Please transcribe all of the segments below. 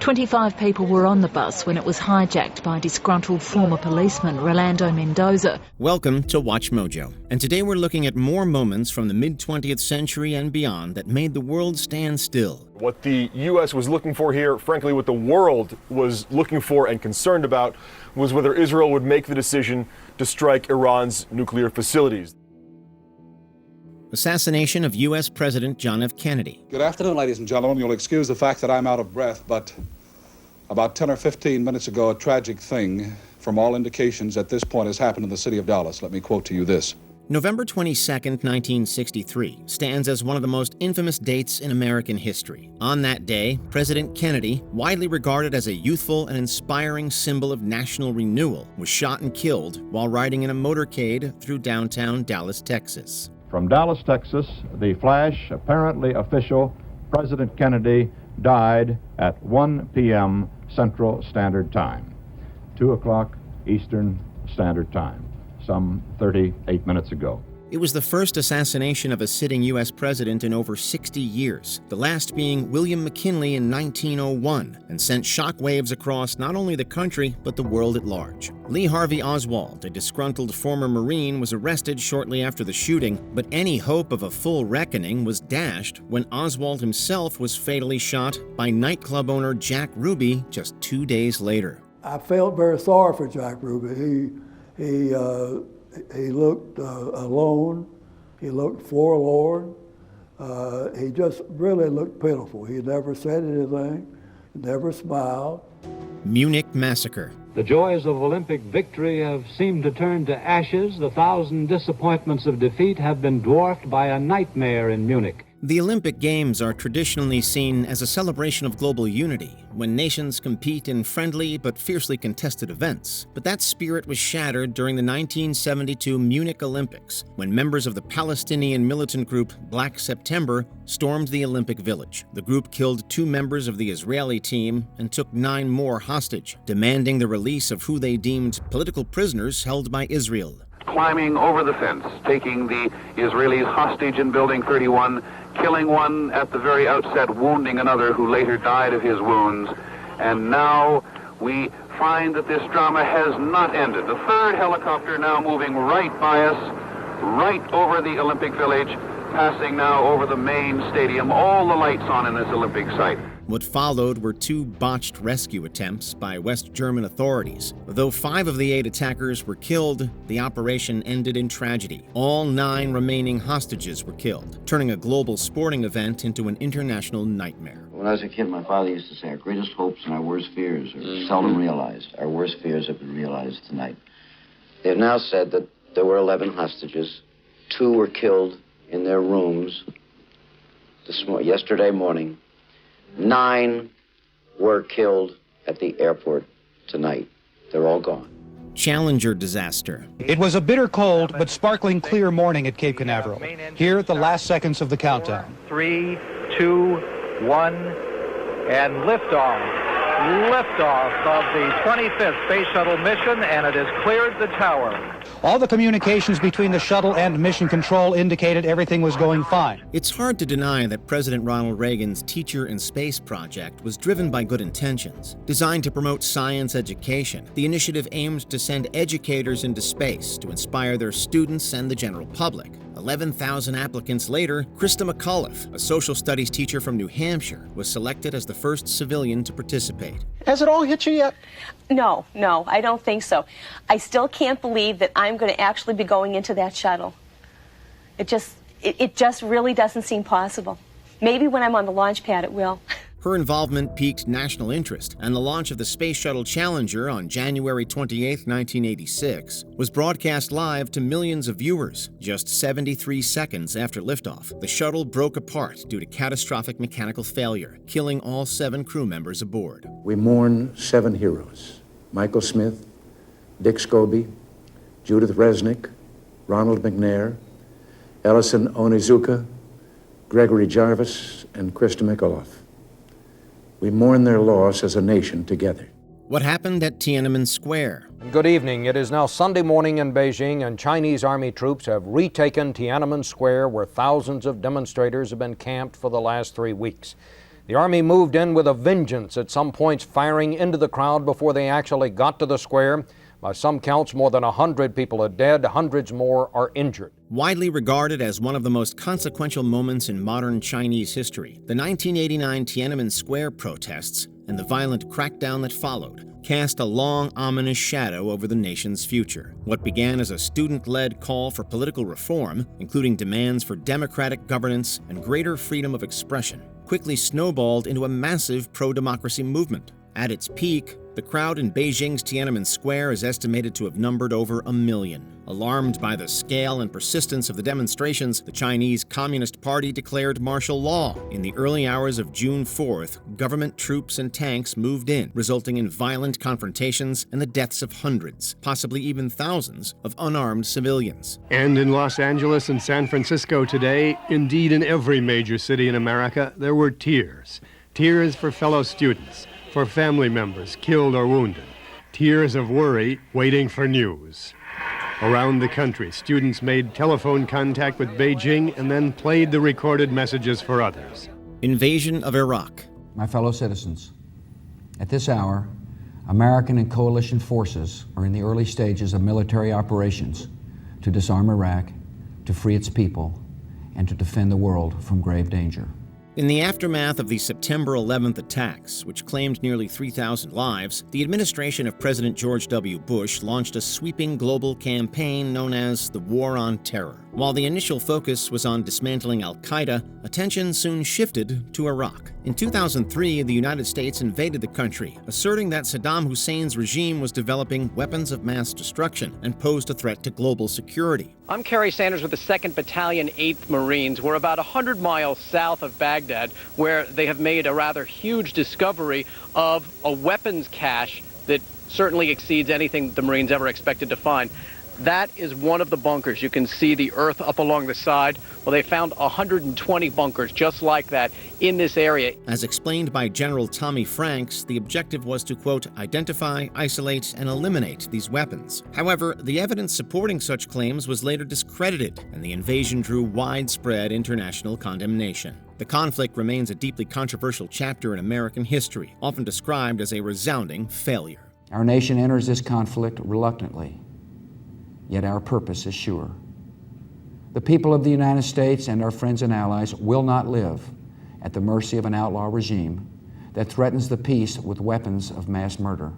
25 people were on the bus when it was hijacked by disgruntled former policeman Rolando Mendoza. Welcome to Watch Mojo, and today we're looking at more moments from the mid-20th century and beyond that made the world stand still. What the U.S. was looking for here, frankly what the world was looking for and concerned about, was whether Israel would make the decision to strike Iran's nuclear facilities. Assassination of U.S. President John F. Kennedy. Good afternoon, ladies and gentlemen. You'll excuse the fact that I'm out of breath, but about 10 or 15 minutes ago, a tragic thing, from all indications at this point, has happened in the city of Dallas. Let me quote to you this. November 22, 1963, stands as one of the most infamous dates in American history. On that day, President Kennedy, widely regarded as a youthful and inspiring symbol of national renewal, was shot and killed while riding in a motorcade through downtown Dallas, Texas. From Dallas, Texas, the flash, apparently official, President Kennedy died at 1 p.m. Central Standard Time, 2 o'clock Eastern Standard Time, some 38 minutes ago. It was the first assassination of a sitting U.S. president in over 60 years, the last being William McKinley in 1901, and sent shockwaves across not only the country, but the world at large. Lee Harvey Oswald, a disgruntled former Marine, was arrested shortly after the shooting, but any hope of a full reckoning was dashed when Oswald himself was fatally shot by nightclub owner Jack Ruby just 2 days later. I felt very sorry for Jack Ruby. He looked alone, he looked forlorn, he just really looked pitiful. He never said anything, never smiled. Munich Massacre. The joys of Olympic victory have seemed to turn to ashes. The thousand disappointments of defeat have been dwarfed by a nightmare in Munich. The Olympic Games are traditionally seen as a celebration of global unity, when nations compete in friendly but fiercely contested events. But that spirit was shattered during the 1972 Munich Olympics, when members of the Palestinian militant group Black September stormed the Olympic Village. The group killed 2 members of the Israeli team and took 9 more hostage, demanding the release of who they deemed political prisoners held by Israel. Climbing over the fence, taking the Israelis hostage in Building 31, killing one at the very outset, wounding another who later died of his wounds. And now we find that this drama has not ended. The third helicopter now moving right by us, right over the Olympic Village, passing now over the main stadium, all the lights on in this Olympic site. What followed were 2 botched rescue attempts by West German authorities. Though 5 of the 8 attackers were killed, the operation ended in tragedy. All 9 remaining hostages were killed, turning a global sporting event into an international nightmare. When I was a kid, my father used to say, our greatest hopes and our worst fears are seldom realized. Our worst fears have been realized tonight. They have now said that there were 11 hostages. 2 were killed in their rooms yesterday morning. 9 were killed at the airport tonight. They're all gone. Challenger disaster. It was a bitter cold but sparkling clear morning at Cape Canaveral. Here at the last seconds of the countdown. 3, 2, 1, and liftoff. Liftoff of the 25th Space Shuttle mission, and it has cleared the tower. All the communications between the shuttle and mission control indicated everything was going fine. It's hard to deny that President Ronald Reagan's Teacher in Space project was driven by good intentions. Designed to promote science education, the initiative aimed to send educators into space to inspire their students and the general public. 11,000 applicants later, Krista McAuliffe, a social studies teacher from New Hampshire, was selected as the first civilian to participate. Has it all hit you yet? No, I don't think so. I still can't believe that I'm going to actually be going into that shuttle. It just really doesn't seem possible. Maybe when I'm on the launch pad it will. Her involvement piqued national interest, and the launch of the Space Shuttle Challenger on January 28, 1986, was broadcast live to millions of viewers. Just 73 seconds after liftoff, the shuttle broke apart due to catastrophic mechanical failure, killing all 7 crew members aboard. We mourn 7 heroes: Michael Smith, Dick Scobie, Judith Resnick, Ronald McNair, Ellison Onizuka, Gregory Jarvis, and Krista McAuliffe. We mourn their loss as a nation together. What happened at Tiananmen Square? Good evening. It is now Sunday morning in Beijing, and Chinese army troops have retaken Tiananmen Square, where thousands of demonstrators have been camped for the last 3 weeks. The Army moved in with a vengeance, at some points firing into the crowd before they actually got to the square. By some counts, more than 100 people are dead, hundreds more are injured. Widely regarded as one of the most consequential moments in modern Chinese history, the 1989 Tiananmen Square protests and the violent crackdown that followed cast a long, ominous shadow over the nation's future. What began as a student-led call for political reform, including demands for democratic governance and greater freedom of expression, quickly snowballed into a massive pro-democracy movement. At its peak, the crowd in Beijing's Tiananmen Square is estimated to have numbered over 1 million. Alarmed by the scale and persistence of the demonstrations, the Chinese Communist Party declared martial law. In the early hours of June 4th, government troops and tanks moved in, resulting in violent confrontations and the deaths of hundreds, possibly even thousands, of unarmed civilians. And in Los Angeles and San Francisco today, indeed in every major city in America, there were tears. Tears for fellow students, for family members killed or wounded. Tears of worry waiting for news. Around the country, students made telephone contact with Beijing and then played the recorded messages for others. Invasion of Iraq. My fellow citizens, at this hour, American and coalition forces are in the early stages of military operations to disarm Iraq, to free its people, and to defend the world from grave danger. In the aftermath of the September 11th attacks, which claimed nearly 3,000 lives, the administration of President George W. Bush launched a sweeping global campaign known as the War on Terror. While the initial focus was on dismantling al-Qaeda, attention soon shifted to Iraq. In 2003, the United States invaded the country, asserting that Saddam Hussein's regime was developing weapons of mass destruction and posed a threat to global security. I'm Kerry Sanders with the 2nd Battalion, 8th Marines. We're about 100 miles south of Baghdad, where they have made a rather huge discovery of a weapons cache that certainly exceeds anything the Marines ever expected to find. That is one of the bunkers. You can see the earth up along the side. Well, they found 120 bunkers just like that in this area. As explained by General Tommy Franks, the objective was to, quote, identify, isolate, and eliminate these weapons. However, the evidence supporting such claims was later discredited, and the invasion drew widespread international condemnation. The conflict remains a deeply controversial chapter in American history, often described as a resounding failure. Our nation enters this conflict reluctantly. Yet our purpose is sure. The people of the United States and our friends and allies will not live at the mercy of an outlaw regime that threatens the peace with weapons of mass murder.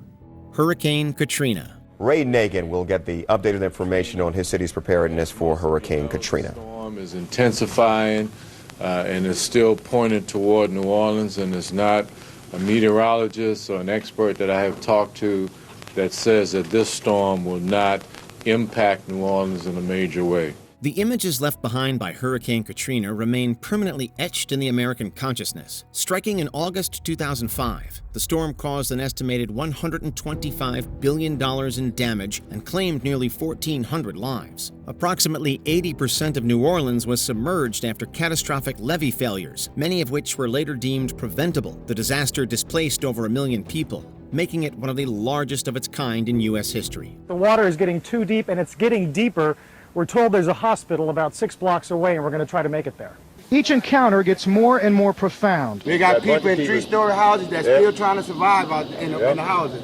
Hurricane Katrina. Ray Nagin will get the updated information on his city's preparedness for Hurricane Katrina. The storm is intensifying and is still pointed toward New Orleans, and it's not a meteorologist or an expert that I have talked to that says that this storm will not impact New Orleans in a major way. The images left behind by Hurricane Katrina remain permanently etched in the American consciousness. Striking in August 2005, the storm caused an estimated $125 billion in damage and claimed nearly 1,400 lives. Approximately 80% of New Orleans was submerged after catastrophic levee failures, many of which were later deemed preventable. The disaster displaced over 1 million people, making it one of the largest of its kind in U.S. history. The water is getting too deep, and it's getting deeper. We're told there's a hospital about 6 blocks away, and we're going to try to make it there. Each encounter gets more and more profound. We got people in 3-story houses that's still trying to survive out in the houses.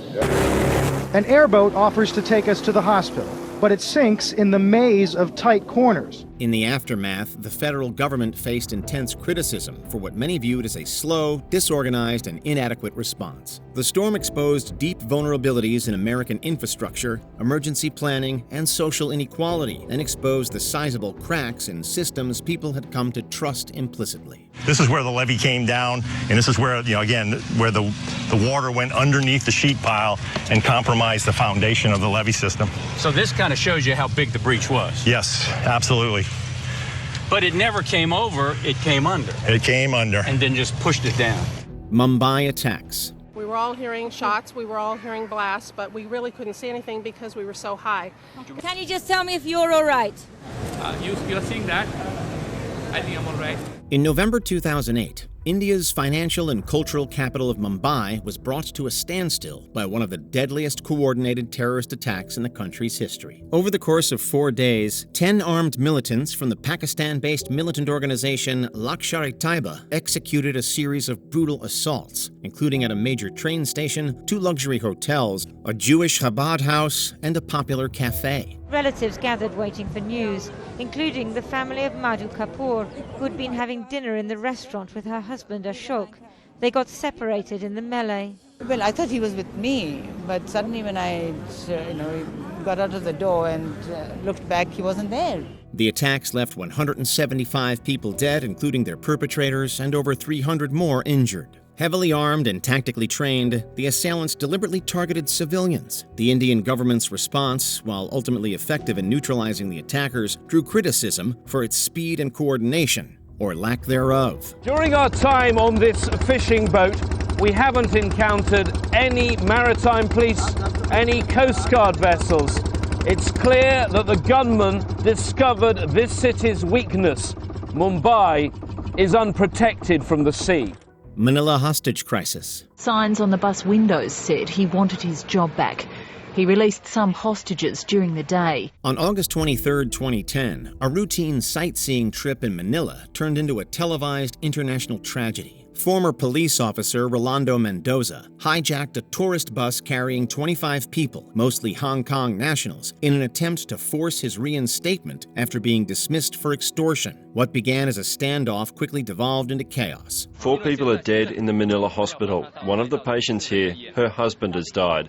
An airboat offers to take us to the hospital, but it sinks in the maze of tight corners. In the aftermath, the federal government faced intense criticism for what many viewed as a slow, disorganized, and inadequate response. The storm exposed deep vulnerabilities in American infrastructure, emergency planning, and social inequality, and exposed the sizable cracks in systems people had come to trust implicitly. This is where the levee came down, and this is where, again, where the water went underneath the sheet pile and compromised the foundation of the levee system. So this kind of shows you how big the breach was. Yes, absolutely. But it never came over, it came under. It came under. And then just pushed it down. Mumbai Attacks. We were all hearing shots, we were all hearing blasts, but we really couldn't see anything because we were so high. Can you just tell me if you're all right? You're seeing that? I think I'm all right. In November 2008, India's financial and cultural capital of Mumbai was brought to a standstill by one of the deadliest coordinated terrorist attacks in the country's history. Over the course of 4 days, 10 armed militants from the Pakistan-based militant organization Lashkar-e-Taiba executed a series of brutal assaults, including at a major train station, 2 luxury hotels, a Jewish Chabad house, and a popular cafe. Relatives gathered waiting for news, including the family of Madhu Kapoor, who'd been having dinner in the restaurant with her husband Ashok. They got separated in the melee. Well, I thought he was with me, but suddenly when I got out of the door and looked back, he wasn't there. The attacks left 175 people dead, including their perpetrators, and over 300 more injured. Heavily armed and tactically trained, the assailants deliberately targeted civilians. The Indian government's response, while ultimately effective in neutralizing the attackers, drew criticism for its speed and coordination, or lack thereof. During our time on this fishing boat, we haven't encountered any maritime police, any Coast Guard vessels. It's clear that the gunman discovered this city's weakness. Mumbai is unprotected from the sea. Manila hostage crisis. Signs on the bus windows said he wanted his job back. He released some hostages during the day. On August 23, 2010, a routine sightseeing trip in Manila turned into a televised international tragedy. Former police officer Rolando Mendoza hijacked a tourist bus carrying 25 people, mostly Hong Kong nationals, in an attempt to force his reinstatement after being dismissed for extortion. What began as a standoff quickly devolved into chaos. 4 people are dead in the Manila hospital. One of the patients here, her husband has died.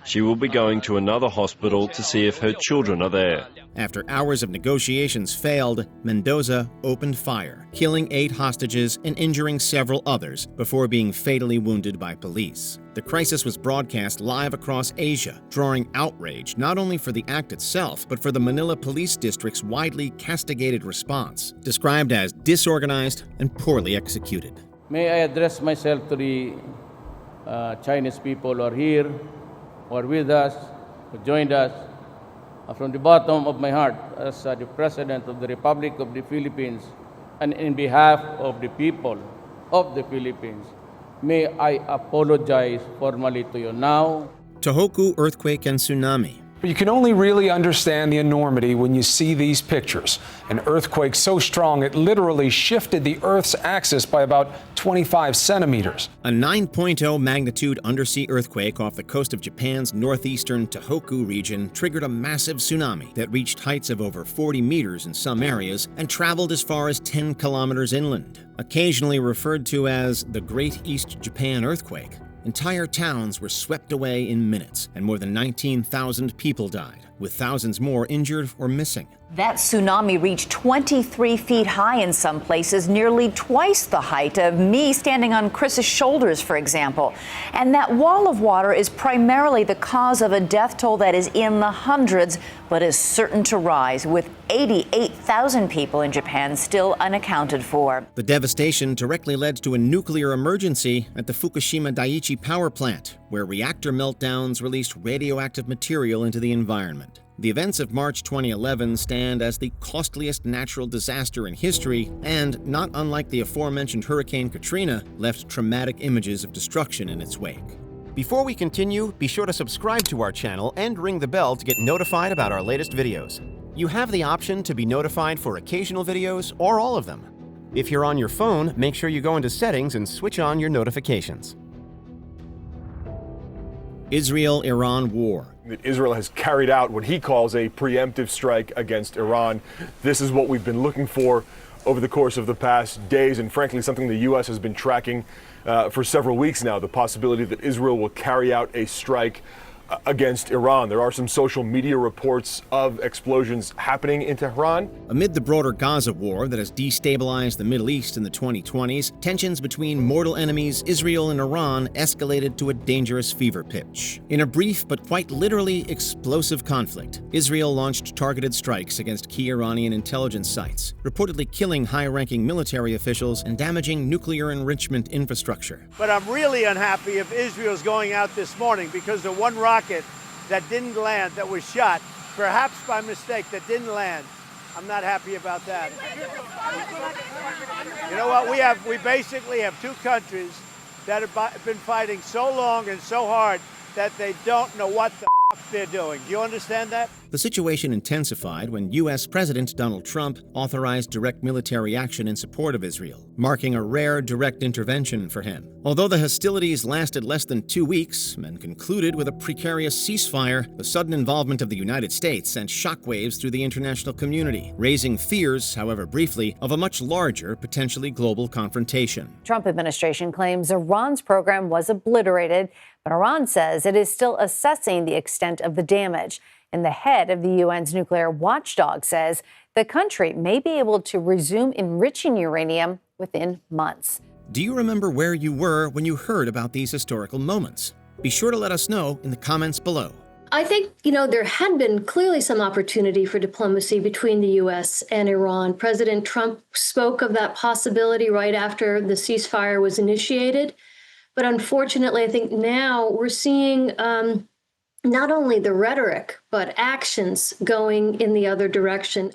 She will be going to another hospital to see if her children are there. After hours of negotiations failed, Mendoza opened fire, killing 8 hostages and injuring several others before being fatally wounded by police. The crisis was broadcast live across Asia, drawing outrage not only for the act itself, but for the Manila Police District's widely castigated response, described as disorganized and poorly executed. May I address myself to the Chinese people who are here, who are with us, who joined us. From the bottom of my heart, as the President of the Republic of the Philippines, and in behalf of the people of the Philippines, may I apologize formally to you now. Tohoku Earthquake and Tsunami. You can only really understand the enormity when you see these pictures. An earthquake so strong it literally shifted the Earth's axis by about 25 centimeters. A 9.0 magnitude undersea earthquake off the coast of Japan's northeastern Tohoku region triggered a massive tsunami that reached heights of over 40 meters in some areas and traveled as far as 10 kilometers inland. Occasionally referred to as the Great East Japan Earthquake, entire towns were swept away in minutes, and more than 19,000 people died, with thousands more injured or missing. That tsunami reached 23 feet high in some places, nearly twice the height of me standing on Chris's shoulders, for example. And that wall of water is primarily the cause of a death toll that is in the hundreds, but is certain to rise, with 88,000 people in Japan still unaccounted for. The devastation directly led to a nuclear emergency at the Fukushima Daiichi power plant, where reactor meltdowns released radioactive material into the environment. The events of March 2011 stand as the costliest natural disaster in history and, not unlike the aforementioned Hurricane Katrina, left traumatic images of destruction in its wake. Before we continue, be sure to subscribe to our channel and ring the bell to get notified about our latest videos. You have the option to be notified for occasional videos or all of them. If you're on your phone, make sure you go into Settings and switch on your notifications. Israel-Iran war. Israel has carried out what he calls a preemptive strike against Iran. This is what we've been looking for over the course of the past days, and frankly, something the U.S. has been tracking for several weeks now, the possibility that Israel will carry out a strike against Iran. There are some social media reports of explosions happening in Tehran. Amid the broader Gaza war that has destabilized the Middle East in the 2020s, tensions between mortal enemies Israel and Iran escalated to a dangerous fever pitch. In a brief but quite literally explosive conflict, Israel launched targeted strikes against key Iranian intelligence sites, reportedly killing high-ranking military officials and damaging nuclear enrichment infrastructure. But I'm really unhappy if Israel's going out this morning because the one rocket that didn't land, that was shot, perhaps by mistake, that didn't land, I'm not happy about that. You know what? We basically have two countries that have been fighting so long and so hard that they don't know what the they're doing. Do you understand that? The situation intensified when U.S. President Donald Trump authorized direct military action in support of Israel, marking a rare direct intervention for him. Although the hostilities lasted less than 2 weeks and concluded with a precarious ceasefire, the sudden involvement of the United States sent shockwaves through the international community, raising fears, however briefly, of a much larger, potentially global confrontation. Trump administration claims Iran's program was obliterated, but Iran says it is still assessing the extent of the damage. And the head of the UN's nuclear watchdog says the country may be able to resume enriching uranium within months. Do you remember where you were when you heard about these historical moments? Be sure to let us know in the comments below. I think, there had been clearly some opportunity for diplomacy between the U.S. and Iran. President Trump spoke of that possibility right after the ceasefire was initiated. But unfortunately, I think now we're seeing not only the rhetoric, but actions going in the other direction.